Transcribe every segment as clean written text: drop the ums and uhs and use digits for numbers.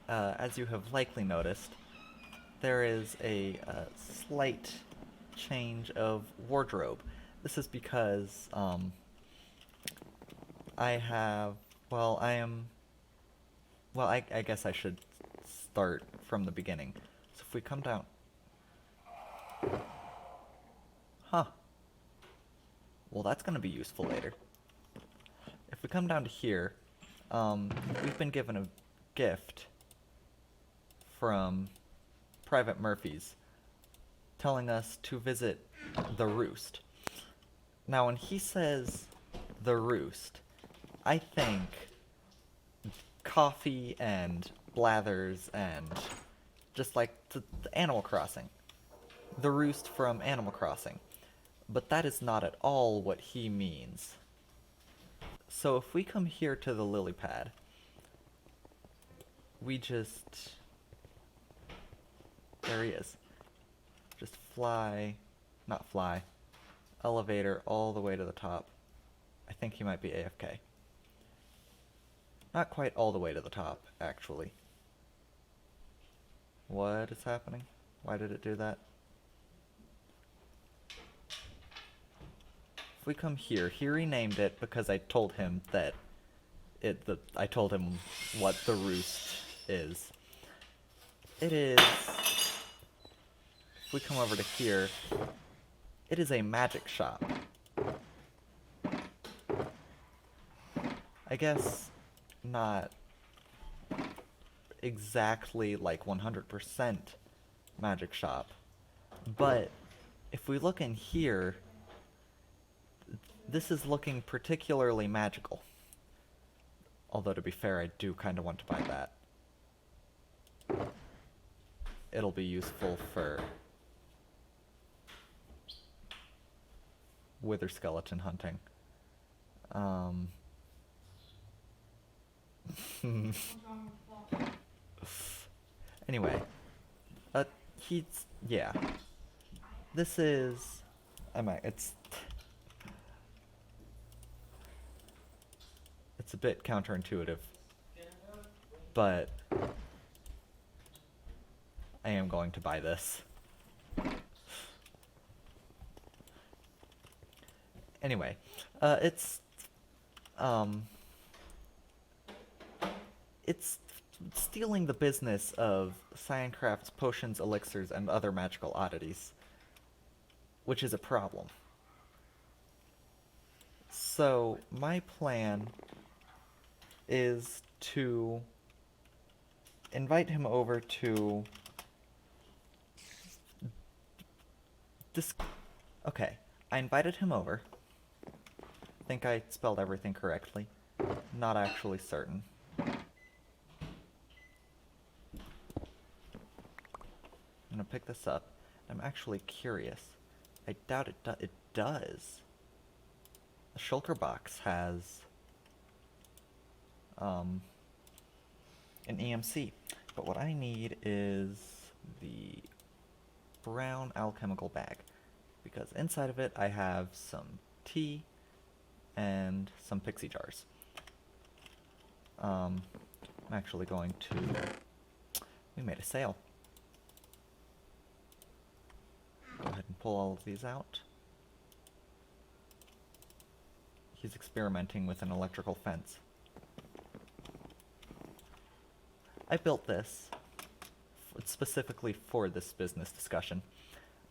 as you have likely noticed, there is a slight change of wardrobe. This is because I have, well, I am, well, I guess I should start from the beginning. So if we come down, huh, well, that's going to be useful later. If we come down to here, we've been given a gift from Private Murphy's telling us to visit the Roost. Now, when he says the Roost, I think coffee and blathers and just like the Animal Crossing. The Roost from Animal Crossing. But that is not at all what he means. So if we come here to the lily pad, we just... There he is. Just fly, not fly, elevator all the way to the top. I think he might be AFK. Not quite all the way to the top, actually. What is happening? Why did it do that? If we come here, he renamed it because I told him that I told him what the Roost is. It is... If we come over to here, it is a magic shop. I guess not exactly like 100% magic shop, but if we look in here, this is looking particularly magical. Although to be fair, I do kind of want to buy that. It'll be useful for wither skeleton hunting. Anyway, yeah. This is, it's a bit counterintuitive, but I am going to buy this. Anyway, it's stealing the business of Sciencraft's potions, elixirs, and other magical oddities, which is a problem. So, my plan is to invite him over to this. Okay, I invited him over. I think I spelled everything correctly. Not actually certain. I'm gonna pick this up. I'm actually curious. I doubt it does. The shulker box has an EMC, but what I need is the brown alchemical bag, because inside of it I have some tea and some pixie jars. I'm actually going to... We made a sale. Go ahead and pull all of these out. He's experimenting with an electrical fence. I built this specifically for this business discussion.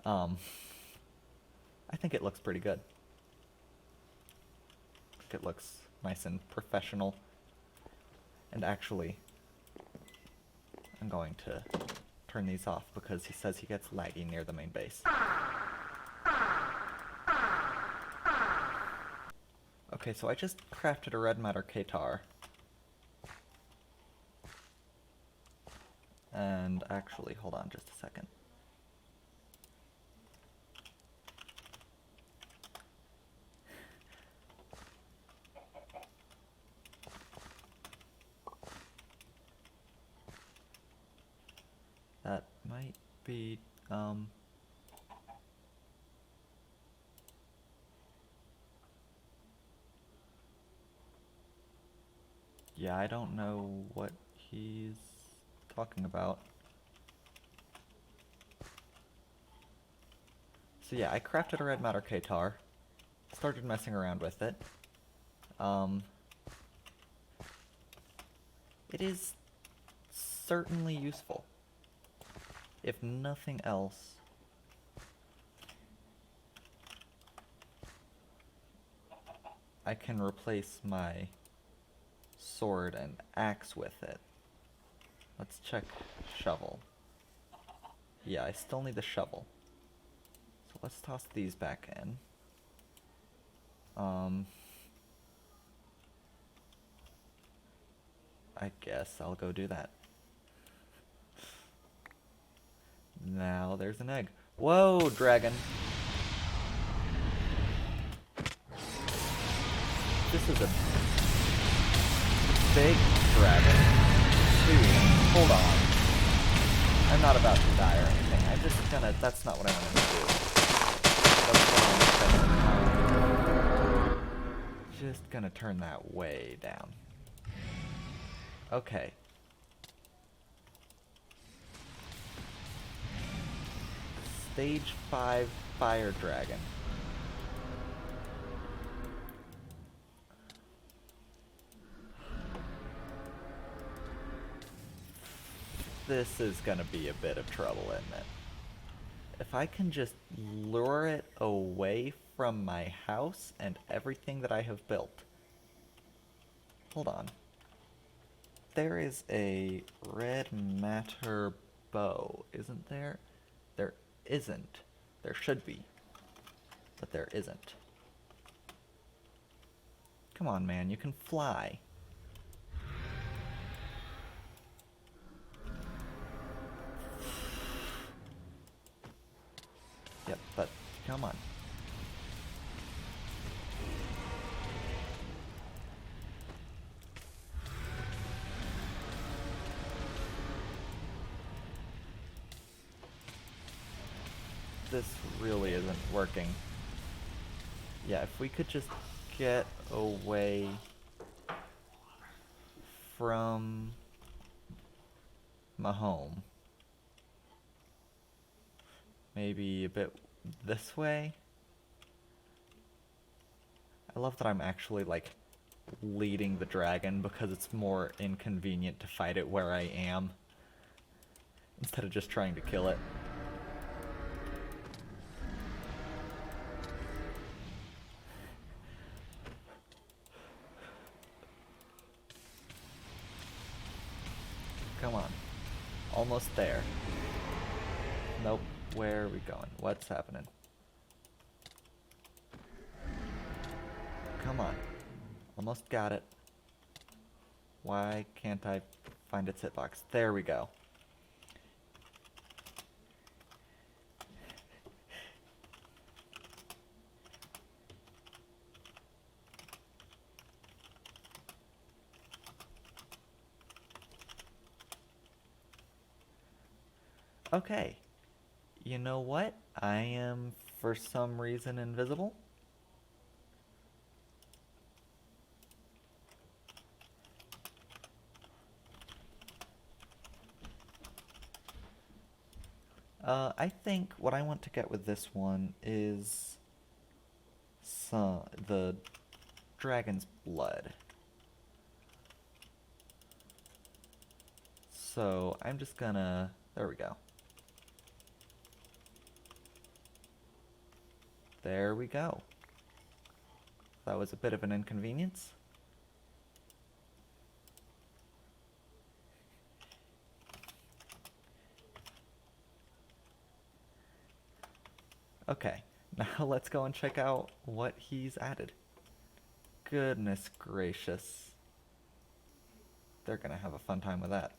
I think it looks pretty good. I think it looks nice and professional. And actually, I'm going to turn these off because he says he gets laggy near the main base. Okay, so I just crafted a red matter Katar. And actually, hold on just a second. That might be, yeah, I don't know what he's talking about. So yeah, I crafted a red matter K-tar, started messing around with it. It is certainly useful. If nothing else, I can replace my sword and axe with it. Let's check shovel. Yeah, I still need the shovel. So let's toss these back in. I guess I'll go do that. Now there's an egg. Whoa, dragon! This is a big dragon. Dude, hold on. I'm not about to die or anything. I'm just gonna... That's not what I wanted to do. Just gonna turn that way down. Okay. Stage 5 Fire Dragon. This is gonna be a bit of trouble, isn't it? If I can just lure it away from my house and everything that I have built. Hold on. There is a red matter bow, isn't there? There isn't. There should be. But there isn't. Come on, man, you can fly. Yep, but come on. This really isn't working. Yeah, if we could just get away from my home. Maybe a bit this way. I love that I'm actually, like, leading the dragon because it's more inconvenient to fight it where I am instead of just trying to kill it. Come on. Almost there. Nope. Where are we going? What's happening? Come on. Almost got it. Why can't I find its hitbox? There we go. Okay. You know what? I am, for some reason, invisible. I think what I want to get with this one is the dragon's blood. So I'm just gonna... There we go. There we go. That was a bit of an inconvenience. Okay, now let's go and check out what he's added. Goodness gracious. They're gonna have a fun time with that.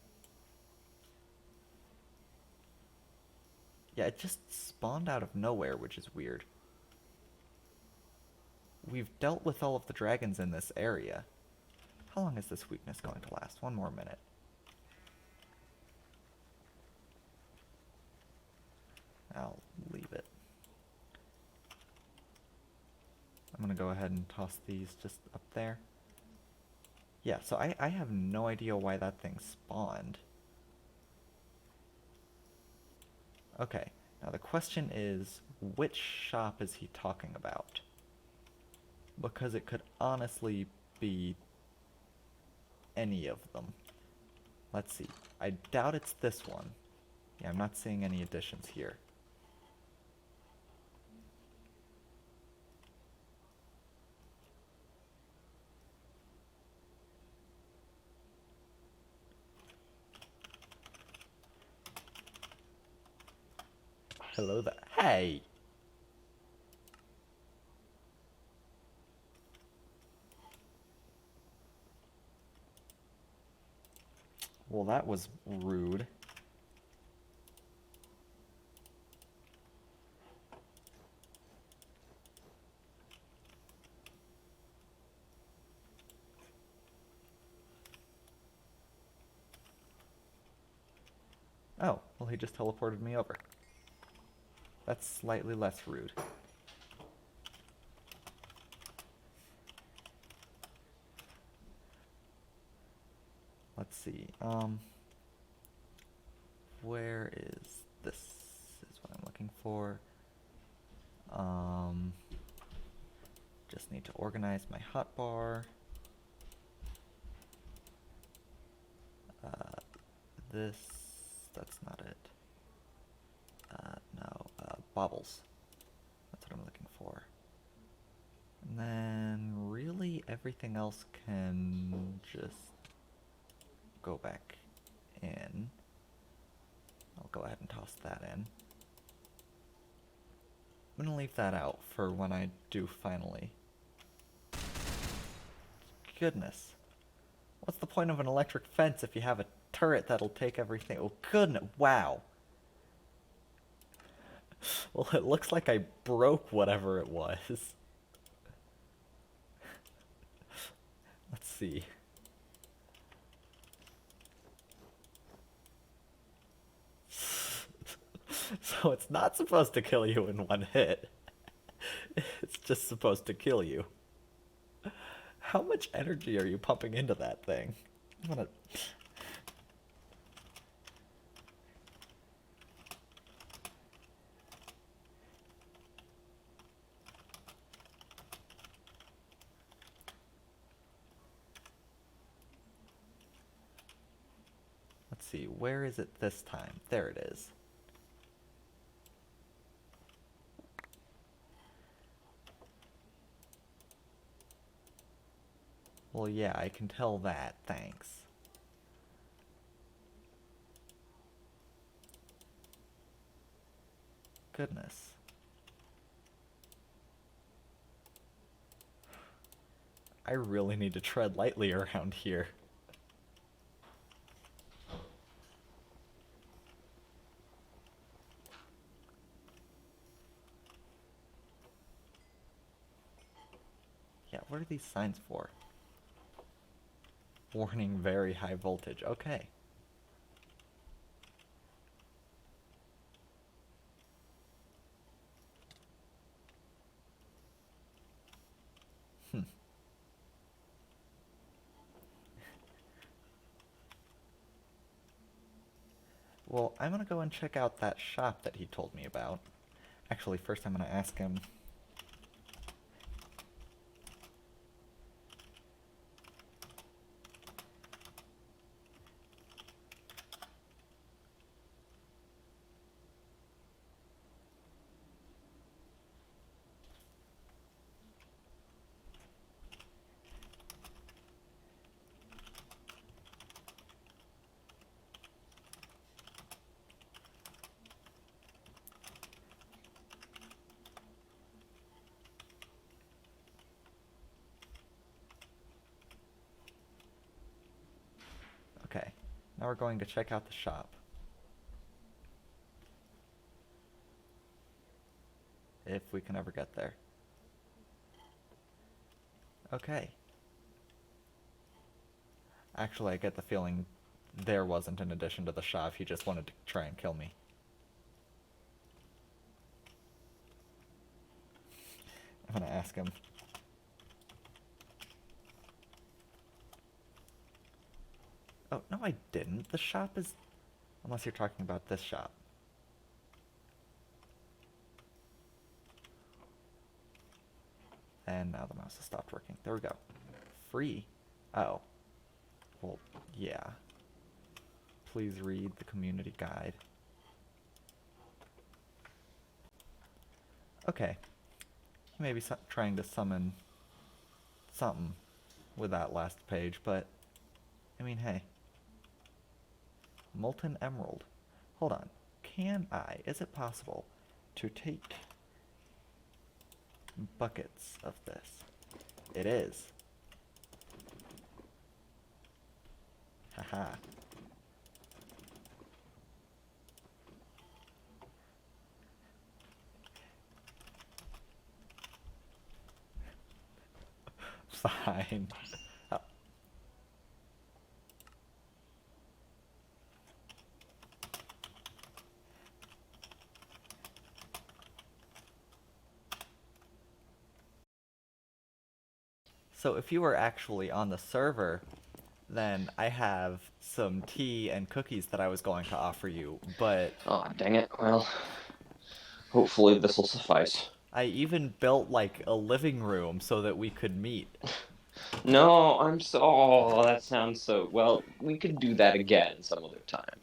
Yeah, it just spawned out of nowhere, which is weird. We've dealt with all of the dragons in this area. How long is this weakness going to last? One more minute. I'll leave it. I'm gonna go ahead and toss these just up there. Yeah, so I have no idea why that thing spawned. Okay, now the question is, which shop is he talking about? Because it could honestly be any of them. Let's see. I doubt it's this one. Yeah, I'm not seeing any additions here. Hello there. Hey! Well, that was rude. Oh, well, he just teleported me over. That's slightly less rude. Let's see, where is this? Is what I'm looking for. Just need to organize my hotbar. This, that's not it. No, baubles. That's what I'm looking for. And then really everything else can just go back in. I'll go ahead and toss that in. I'm gonna leave that out for when I do finally. Goodness. What's the point of an electric fence if you have a turret that'll take everything? Oh goodness, wow. Well, it looks like I broke whatever it was. Let's see. So it's not supposed to kill you in one hit. It's just supposed to kill you. How much energy are you pumping into that thing? I'm gonna... Let's see, where is it this time? There it is. Well, yeah, I can tell that, thanks. Goodness. I really need to tread lightly around here. Yeah, what are these signs for? Warning, very high voltage. Okay. Well, I'm gonna go and check out that shop that he told me about. Actually, first I'm gonna ask him... Okay, now we're going to check out the shop. If we can ever get there. Okay. Actually, I get the feeling there wasn't an addition to the shop, he just wanted to try and kill me. I'm gonna ask him. Oh, no I didn't. The shop is... Unless you're talking about this shop. And now the mouse has stopped working. There we go. Free? Oh. Well, yeah. Please read the community guide. Okay. He may be trying to summon something with that last page, but I mean, hey. Molten emerald. Hold on. Is it possible to take buckets of this? It is. Haha. Fine. Oh. So if you were actually on the server, then I have some tea and cookies that I was going to offer you, but... Oh, dang it. Well, hopefully this will suffice. I even built, like, a living room so that we could meet. No, oh, that sounds so... Well, we could do that again some other time.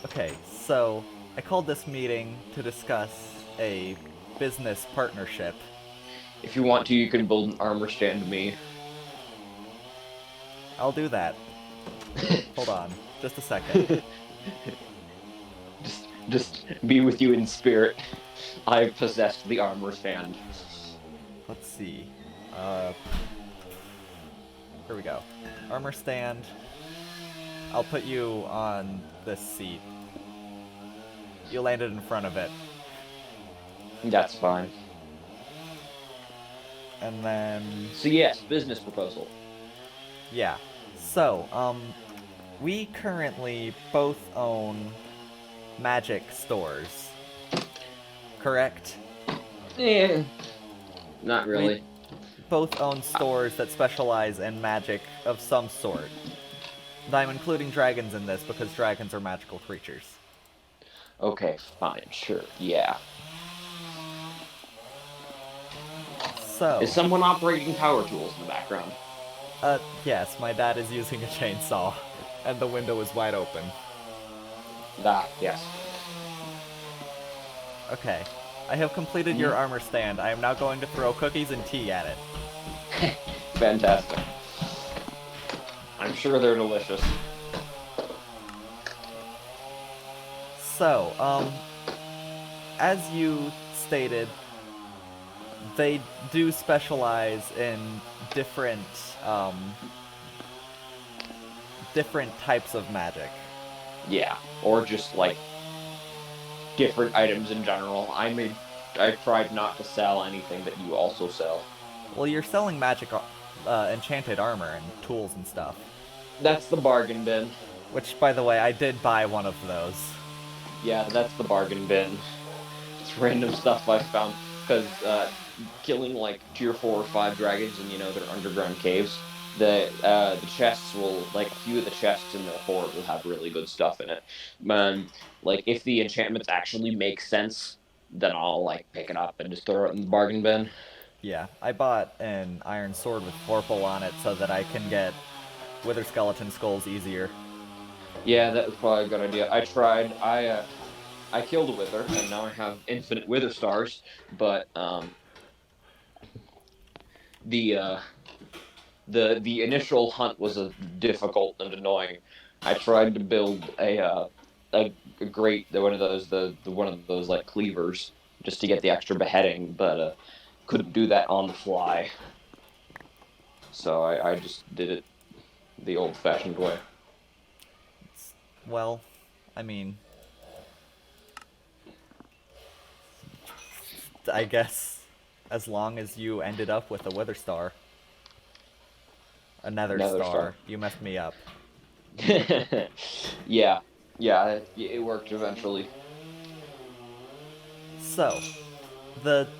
Okay, so I called this meeting to discuss a business partnership. If you want to, you can build an armor stand to me. I'll do that. Hold on, just a second. Just be with you in spirit. I possessed the armor stand. Let's see. Here we go. Armor stand. I'll put you on this seat. You landed in front of it. That's fine. And then... So yes, business proposal. Yeah. So, we currently both own magic stores. Correct? Eh, not really. We both own stores that specialize in magic of some sort. I'm including dragons in this because dragons are magical creatures. Okay, fine, sure, yeah. So... Is someone operating power tools in the background? Yes, my dad is using a chainsaw, and the window is wide open. Yes. Okay. I have completed your armor stand. I am now going to throw cookies and tea at it. Fantastic. I'm sure they're delicious. So, as you stated, they do specialize in different types of magic. Yeah, or just, like, different items in general. I tried not to sell anything that you also sell. Well, you're selling magic, enchanted armor and tools and stuff. That's the bargain bin. Which, by the way, I did buy one of those. Yeah, that's the bargain bin. It's random stuff I found, because, killing, like, tier 4 or 5 dragons in, their underground caves, the chests will, like, a few of the chests in the horde will have really good stuff in it. Like, if the enchantments actually make sense, then I'll, like, pick it up and just throw it in the bargain bin. Yeah, I bought an iron sword with Vorpal on it so that I can get wither skeleton skulls easier. Yeah, that was probably a good idea. I tried. I killed a wither, and now I have infinite wither stars, but, the initial hunt was difficult and annoying. I tried to build a great one of those like cleavers just to get the extra beheading, but couldn't do that on the fly. So I just did it the old-fashioned way. Well, I mean, I guess as long as you ended up with a wither star. Another star. You messed me up. Yeah, it worked eventually. So,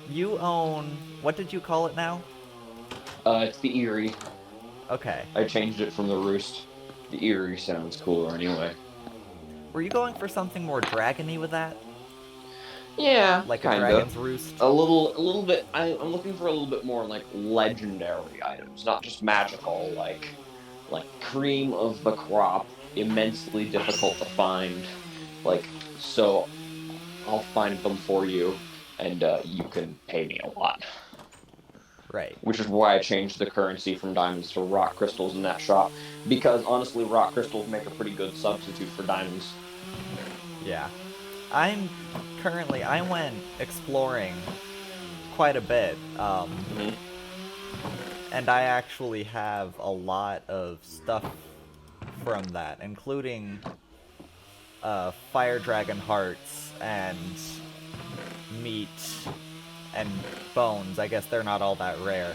you own, what did you call it now? It's the Eerie. Okay. I changed it from the Roost. The Eerie sounds cooler anyway. Were you going for something more dragony with that? Yeah, Like a kinda. dragon's roost? A little bit. I'm looking for a little bit more like legendary items, not just magical. Like cream of the crop, immensely difficult to find. So I'll find them for you, and you can pay me a lot. Right. Which is why I changed the currency from diamonds to rock crystals in that shop. Because honestly, rock crystals make a pretty good substitute for diamonds. Yeah. I'm I went exploring quite a bit, Hmm. and I actually have a lot of stuff from that, including fire dragon hearts and meat and bones. I guess they're not all that rare.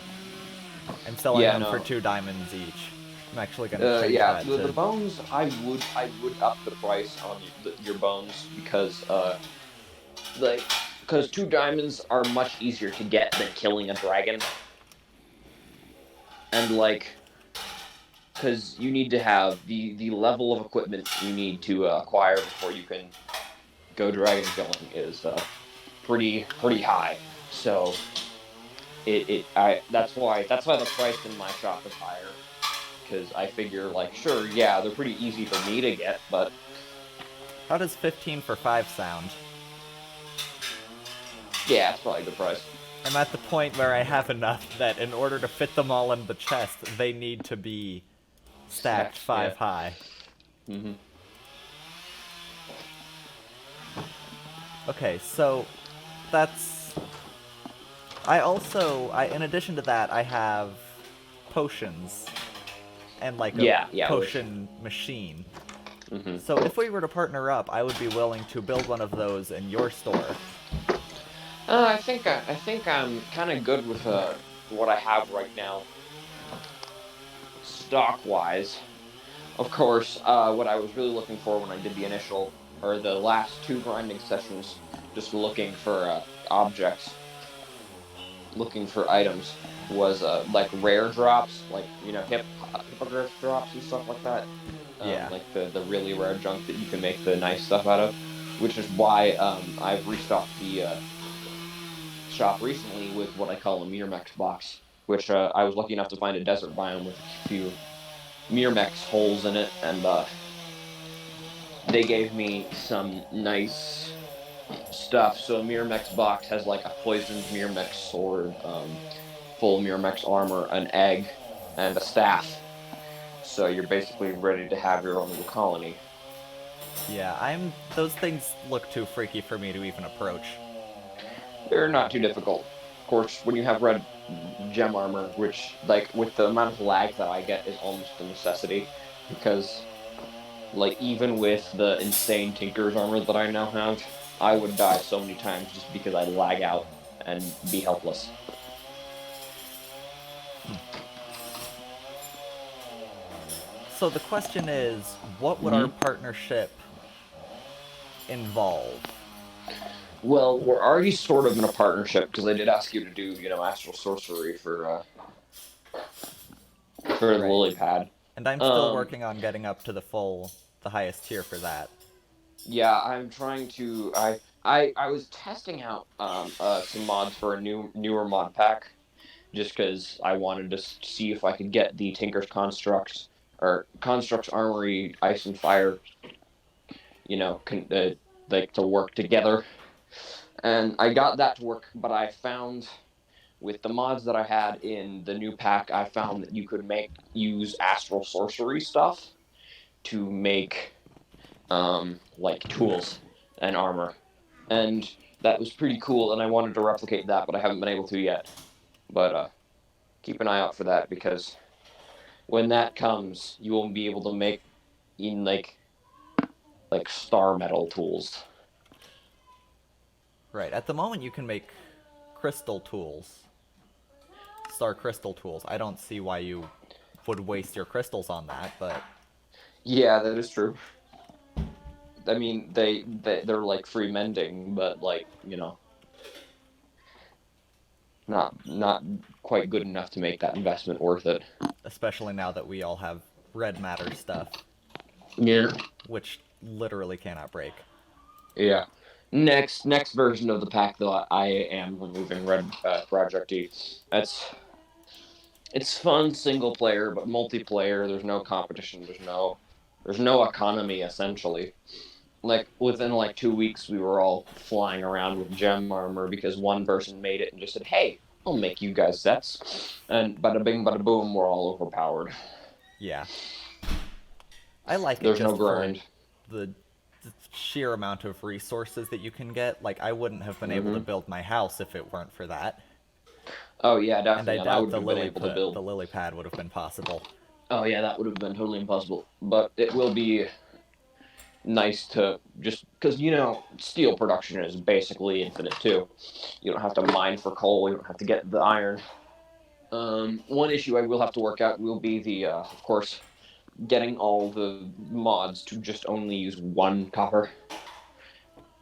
I'm selling Yeah, them for no. 2 diamonds each. I'm actually gonna change Yeah, that the to. bones. I would up the price on your bones because like because 2 diamonds are much easier to get than killing a dragon, and because you need to have the level of equipment you need to acquire before you can go dragon killing is pretty high. So it I that's why the price in my shop is higher, because I figure like sure, yeah, they're pretty easy for me to get, but How does 15 for 5 sound? yeah, it's probably a good price. I'm at the point where I have enough that in order to fit them all in the chest, they need to be stacked Stacked, 5 yeah. high. Hmm. Okay, so that's. In addition to that, I have potions and like a Yeah, which. potion machine. Hmm. So if we were to partner up, I would be willing to build one of those in your store. I think I'm kind of good with what I have right now, stock wise. Of course, what I was really looking for when I did the initial or the last 2 grinding sessions, just looking for objects, looking for items, was like rare drops, like hippogriff drops and stuff like that. Yeah. Like the really rare junk that you can make the nice stuff out of, which is why I've restocked the shop recently with what I call a Myrmex box, which I was lucky enough to find a desert biome with a few Myrmex holes in it, and they gave me some nice stuff. So a Myrmex box has like a poisoned Myrmex sword, full Myrmex armor, an egg, and a staff. So you're basically ready to have your own little colony. Yeah, I'm. Those things look too freaky for me to even approach. They're not too difficult. Of course, when you have red gem armor, which like with the amount of lag that I get is almost a necessity, because like even with the insane Tinker's armor that I now have, I would die so many times just because I lag out and be helpless. So the question is, what would our Hmm. partnership involve? Well, we're already sort of in a partnership because I did ask you to do, astral sorcery for the Right. lily pad. And I'm still Um, working on getting up to the highest tier for that. yeah, I'm trying to. I was testing out some mods for a newer mod pack, just because I wanted to see if I could get the Tinker's Constructs or Constructs Armory Ice and Fire, like to work together. And I got that to work, but I found with the mods that I had in the new pack, I found that you could use astral sorcery stuff to make like tools and armor, and that was pretty cool. And I wanted to replicate that, but I haven't been able to yet. But keep an eye out for that, because when that comes, you will be able to make in like star metal tools. Right. At the moment, you can make crystal tools, star crystal tools. I don't see why you would waste your crystals on that, but Yeah, that is true. I mean, they're like free mending, but like not quite good enough to make that investment worth it. especially now that we all have red matter stuff, Yeah. which literally cannot break. Yeah. Next version of the pack, though, I am removing Red Project E. That's it's fun single player, but multiplayer. There's no competition. There's no economy essentially. Like within like 2 weeks, we were all flying around with gem armor because one person made it and just said, "Hey, I'll make you guys sets," and bada bing, bada boom, we're all overpowered. Yeah. I like it There's no just for grind. the sheer amount of resources that you can get. Like, I wouldn't have been able to Mm-hmm. build my house if it weren't for that. Oh yeah, And I definitely. And I doubt wouldn't have been able to the build. lily pad would have been possible. Oh yeah, that would have been totally impossible. But it will be nice to just because steel production is basically infinite too. You don't have to mine for coal. You don't have to get the iron. One issue I will have to work out will be of course, getting all the mods to just only use one copper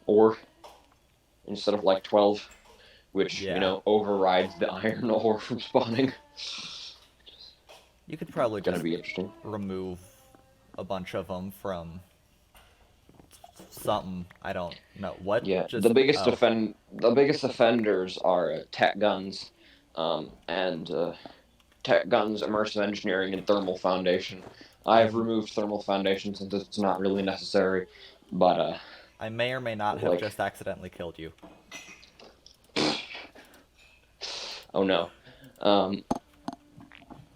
ore instead of like 12, which Yeah. overrides the iron ore from spawning. You could probably Gonna just be interesting. remove a bunch of them from something. I don't know. What? Yeah, Just, oh. the biggest offenders are tech guns, and tech guns, immersive engineering, and thermal foundation. I've I'm removed thermal foundation since it's not really necessary, but I may or may not have like, just accidentally killed you. oh no. Um,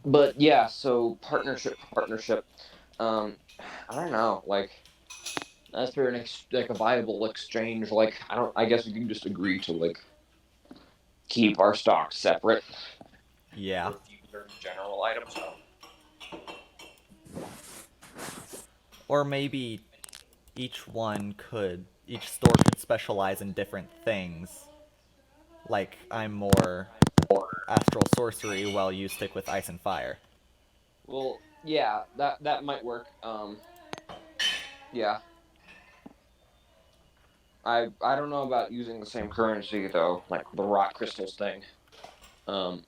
but yeah, so partnership. Um, I don't know, like that's for like a viable exchange. Like I don't. I guess we can just agree to like keep our stocks separate Yeah. for a few certain general items. Or maybe each store could specialize in different things. Like, I'm more astral sorcery while you stick with ice and fire. Well, yeah, that might work. Yeah, I don't know about using the same currency though, like the rock crystals thing. Um,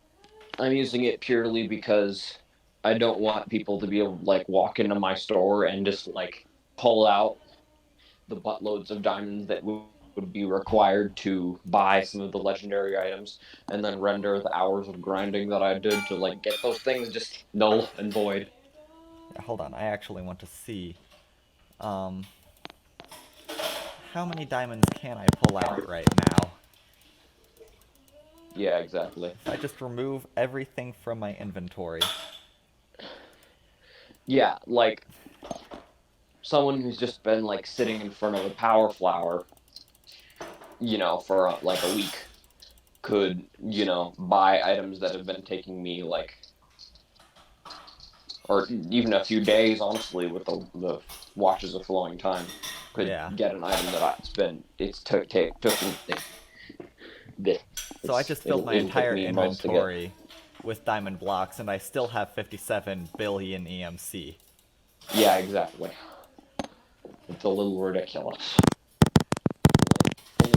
I'm using it purely because I don't want people to be able to like walk into my store and just like pull out the buttloads of diamonds that would be required to buy some of the legendary items and then render the hours of grinding that I did to like get those things just null and void. Yeah, hold on, I actually want to see. Um, how many diamonds can I pull out right now? Yeah, exactly. If I just remove everything from my inventory. Yeah, like someone who's just been like sitting in front of a power flower, for like a week could, buy items that have been taking me like, or even a few days, honestly, with the watches of flowing time, could Yeah. get an item that it's took So I just filled my it'll take entire me months to get. inventory with diamond blocks, and I still have 57 billion EMC. Yeah, exactly. It's a little ridiculous. Only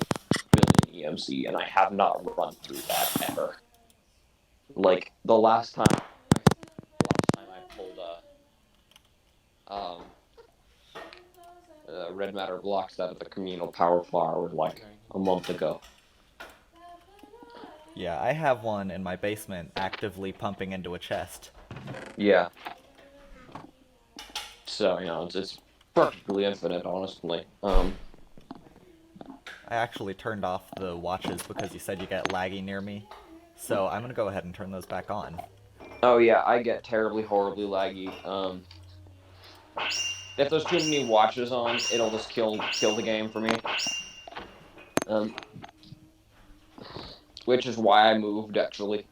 billion EMC, and I have not run through that ever. Like the last time I pulled um red matter blocks out of the communal power flower was like a month ago. Yeah, I have one in my basement actively pumping into a chest. Yeah, so it's perfectly infinite, honestly. I actually turned off the watches because you said you get laggy near me. So I'm gonna go ahead and turn those back on. Oh yeah, I get terribly, horribly laggy. If there's too many watches on, it'll just kill the game for me. Um, which is why I moved actually.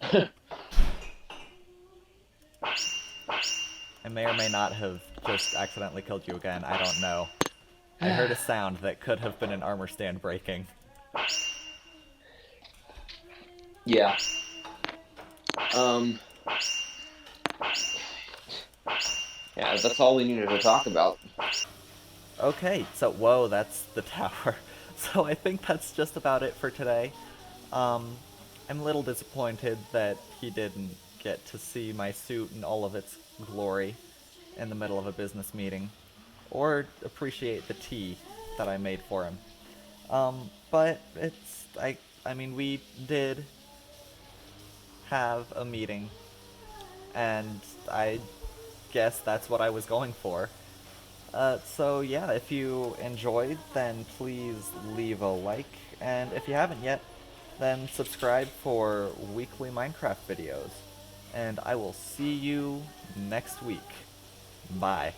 I may or may not have just accidentally killed you again, I don't know. I heard a sound that could have been an armor stand breaking. Yeah. Um. Yeah, that's all we needed to talk about. Okay, so whoa, that's the tower. So I think that's just about it for today. Um, I'm a little disappointed that he didn't get to see my suit in all of its glory in the middle of a business meeting, or appreciate the tea that I made for him. But I mean, we did have a meeting, and I guess that's what I was going for. So yeah, if you enjoyed, then please leave a like, and if you haven't yet, then subscribe for weekly Minecraft videos. And I will see you next week. Bye.